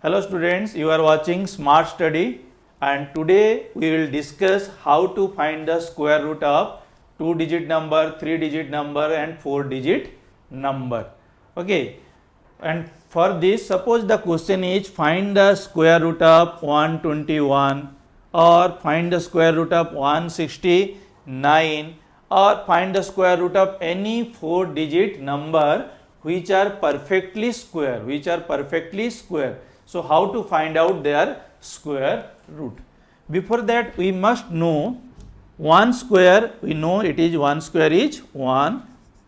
Hello students, you are watching Smart Study and today we will discuss how to find the square root of 2-digit number, 3-digit number and 4-digit number. Okay, and for this suppose the question is find the square root of 121 or find the square root of 169 or find the square root of any 4-digit number which are perfectly square. So how to find out their square root? Before that we must know 1 square, we know it is 1 square is 1,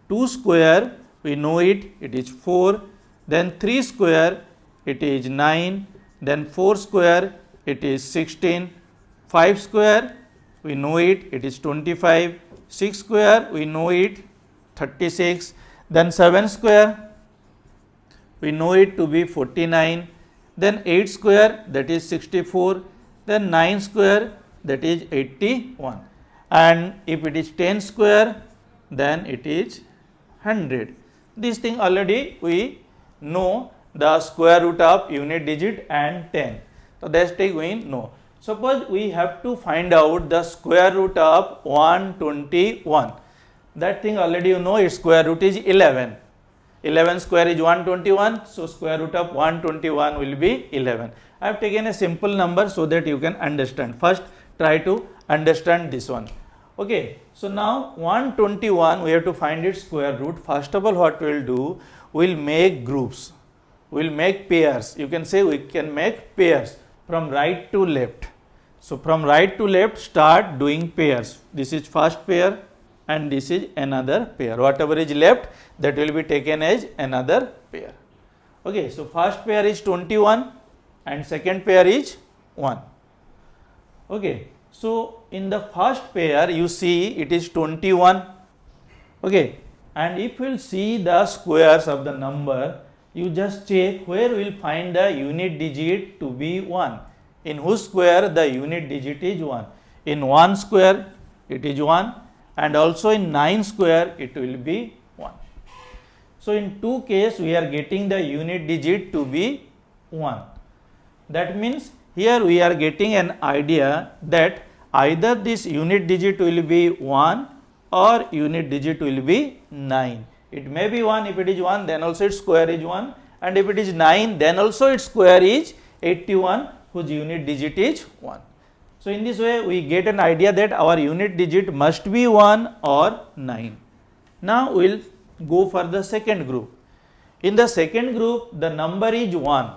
2 square we know it is 4, then 3 square it is 9, then 4 square it is 16, 5 square we know it is 25, 6 square we know it 36, then 7 square we know it to be 49, then 8 square that is 64, then 9 square that is 81, and if it is 10 square then it is 100. This thing already we know the square root of unit digit and 10. So that's thing we know. Suppose we have to find out the square root of 121. That thing already you know its square root is 11. 11 square is 121, so square root of 121 will be 11. I have taken a simple number so that you can understand. First try to understand this one. Okay, so now 121 we have to find its square root. First of all what we will do, we will make groups, we will make pairs. You can say we can make pairs from right to left. So from right to left start doing pairs. This is first pair and this is another pair. Whatever is left that will be taken as another pair. Okay, so first pair is 21 and second pair is 1. Okay, so in the first pair you see it is 21. Okay, and if you will see the squares of the number, you just check where we will find the unit digit to be 1. In whose square the unit digit is 1. In 1 square it is 1 and also in 9 square it will be 1. So in two cases we are getting the unit digit to be 1. That means here we are getting an idea that either this unit digit will be 1 or unit digit will be 9. It may be 1, if it is 1 then also its square is 1, and if it is 9 then also its square is 81 whose unit digit is 1. So in this way we get an idea that our unit digit must be 1 or 9. Now we will go for the second group. In the second group the number is 1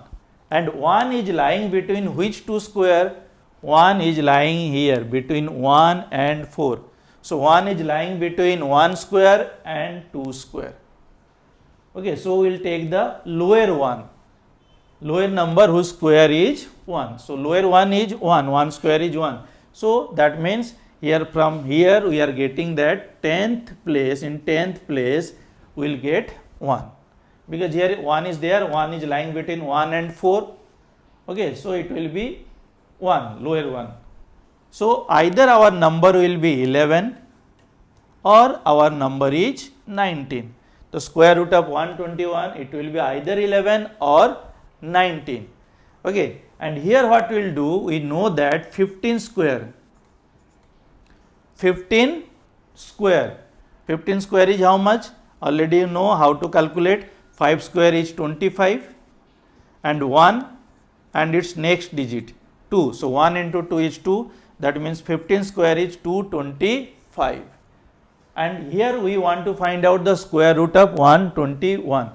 and 1 is lying between which two square? 1 is lying here between 1 and 4. So 1 is lying between 1 square and 2 square. Okay, so we will take the lower one, lower number whose square is 1. So lower one is 1, 1 square is 1. So that means here from here we are getting that 10th place, in 10th place we will get 1. Because here 1 is there, 1 is lying between 1 and 4. Okay, so it will be 1, lower one. So either our number will be 11 or our number is 19. The square root of 121 it will be either 11 or 19. Okay, and here what we will do, we know that 15 square is how much? Already you know how to calculate. 5 square is 25 and 1 and its next digit 2. So 1 into 2 is 2, that means 15 square is 225. And here we want to find out the square root of 121.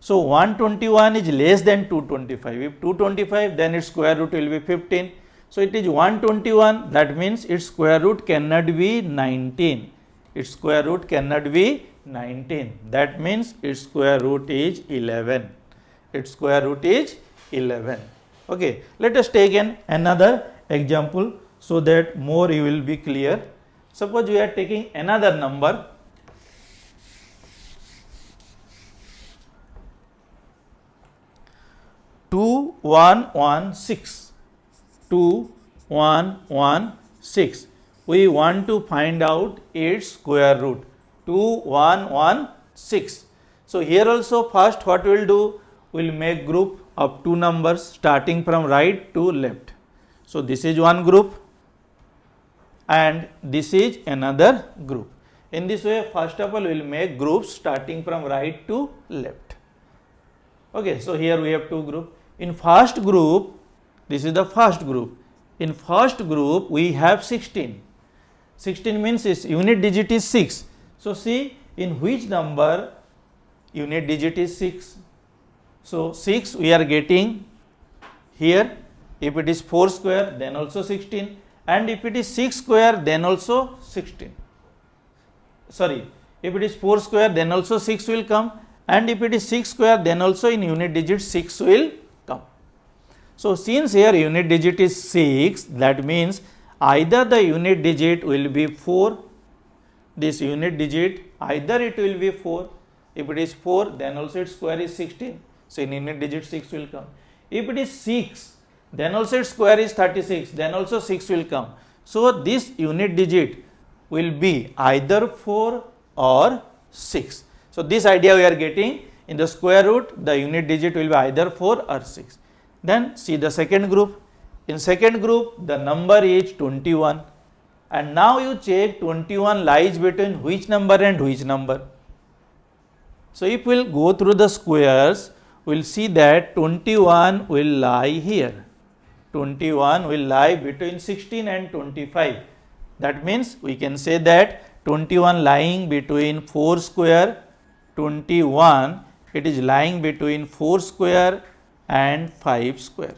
So 121 is less than 225. If 225 then its square root will be 15. So it is 121, that means its square root cannot be 19. Its square root cannot be 19. That means its square root is 11. Its square root is 11. Okay, let us take another example so that more you will be clear. Suppose we are taking another number. Two one one six. We want to find out its square root. 2116. So here also first what we will do, we will make group of two numbers starting from right to left. So this is one group and this is another group. In this way, first of all, we will make groups starting from right to left. Okay, so here we have two groups. In first group, this is the first group. In first group, we have 16. 16 means its unit digit is 6. So see in which number unit digit is 6. So 6 we are getting here. If it is 4 square, then also 16, and if it is 6 square, then also 16. Sorry, if it is 4 square, then also 6 will come, and if it is 6 square, then also in unit digit 6 will come. So since here unit digit is 6, that means either the unit digit will be 4, this unit digit either it will be 4, if it is 4, then also its square is 16, so in unit digit 6 will come. If it is 6, then also its square is 36, then also 6 will come. So this unit digit will be either 4 or 6. So this idea we are getting. In the square root, the unit digit will be either 4 or 6. Then see the second group. In second group, the number is 21, and now you check 21 lies between which number and which number. So if we will go through the squares, we will see that 21 will lie here. 21 will lie between 16 and 25. That means we can say that 21 lying between 4 square, 21, it is lying between 4 square and 5 square.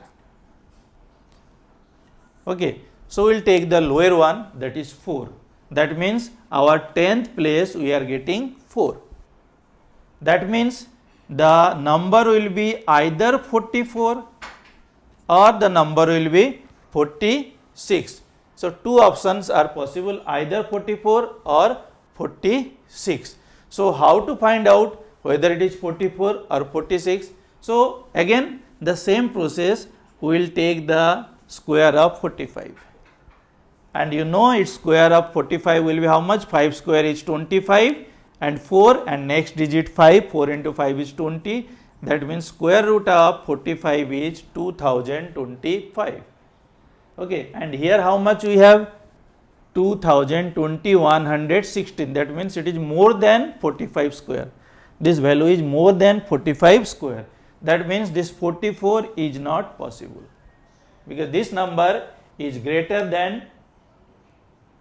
Okay, so we will take the lower one, that is 4. That means our 10th place we are getting 4. That means the number will be either 44 or the number will be 46. So two options are possible, either 44 or 46. So how to find out whether it is 44 or 46? So again the same process, we will take the square of 45. And you know its square of 45 will be how much? 5 square is 25 and 4 and next digit 5, 4 into 5 is 20. That means square root of 45 is 2025. Okay, and here how much we have? 116. That means it is more than 45 square. This value is more than 45 square. That means this 44 is not possible, because this number is greater than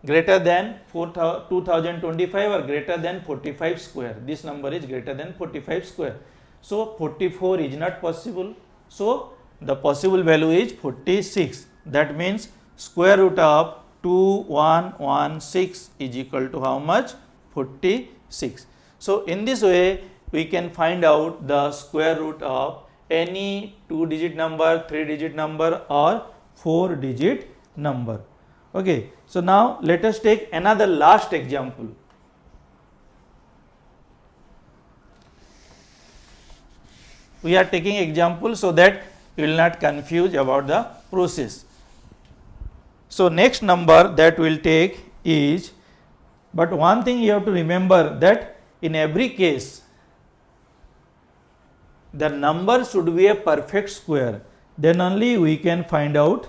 2025 or greater than 45 square. This number is greater than 45 square. So 44 is not possible. So the possible value is 46. That means square root of 2116 is equal to how much? 46. So in this way we can find out the square root of any 2-digit number, 3-digit number or 4-digit number. Okay, so now let us take another last example. We are taking example so that you will not confuse about the process. So next number that we will take is, but one thing you have to remember, that in every case the number should be a perfect square, then only we can find out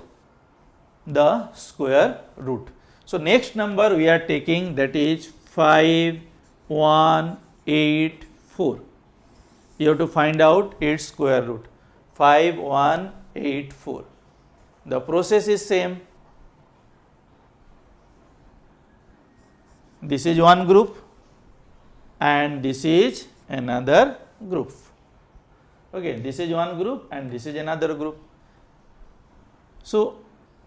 the square root. So next number we are taking, that is 5184. You have to find out its square root. 5184. The process is same. This is one group and this is another group. Okay, this is one group and this is another group. So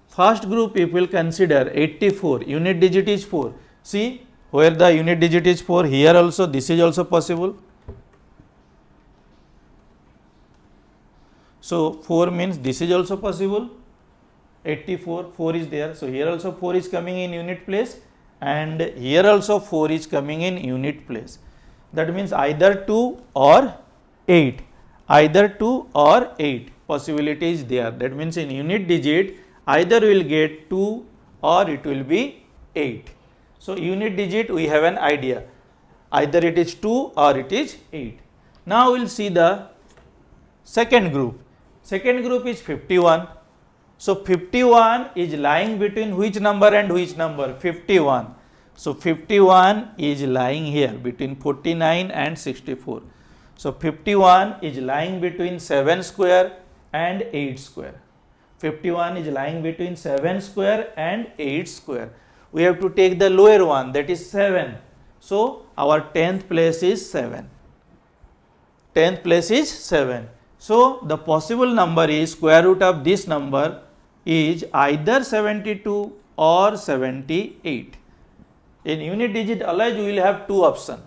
first group, if we will consider 84, unit digit is 4. See where the unit digit is 4, here also this is also possible. So 4 means this is also possible. 84, 4 is there. So here also 4 is coming in unit place and here also 4 is coming in unit place. That means either 2 or 8. Either 2 or 8 possibility is there. That means in unit digit either we will get 2 or it will be 8. So unit digit we have an idea. Either it is 2 or it is 8. Now we will see the Second group is 51. So 51 is lying between which number and which number? 51. So 51 is lying here between 49 and 64. So 51 is lying between 7 square and 8 square. 51 is lying between 7 square and 8 square. We have to take the lower one, that is 7. So our 10th place is 7. 10th place is 7. So the possible number is square root of this number is either 72 or 78. In unit digit always we will have two options.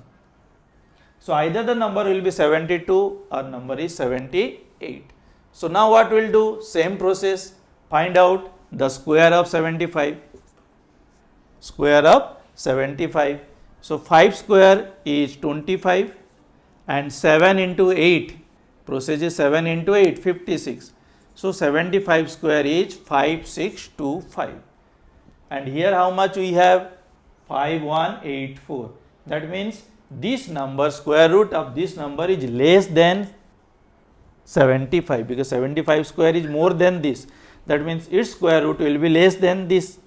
So either the number will be 72 or number is 78. So now what we will do? Same process. Find out the square of 75. Square of 75. So 5 square is 25 and 7 into 8. Process is 7 into 8, 56. So 75 square is 5625. And here how much we have? 5184. That means this number, square root of this number is less than 75, because 75 square is more than this. That means its square root will be less than this,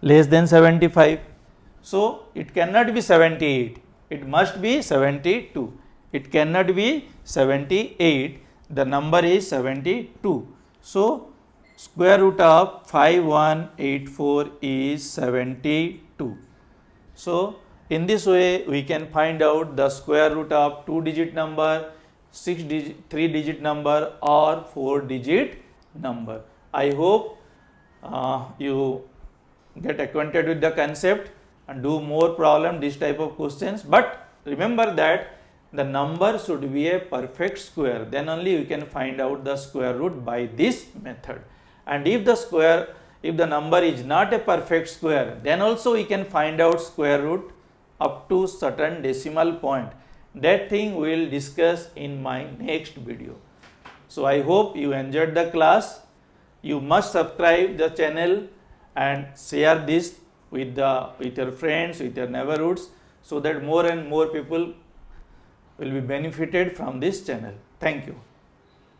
less than 75. So it cannot be 78, it must be 72. It cannot be 78, the number is 72. So square root of 5184 is 72. So in this way we can find out the square root of 2-digit number, 3-digit number or 4-digit number. I hope you get acquainted with the concept and do more problem this type of questions. But remember that the number should be a perfect square, then only we can find out the square root by this method. And if the number is not a perfect square, then also we can find out square root up to certain decimal point. That thing we will discuss in my next video. So I hope you enjoyed the class. You must subscribe the channel and share this with your friends, with your neighborhoods, so that more and more people will be benefited from this channel. Thank you.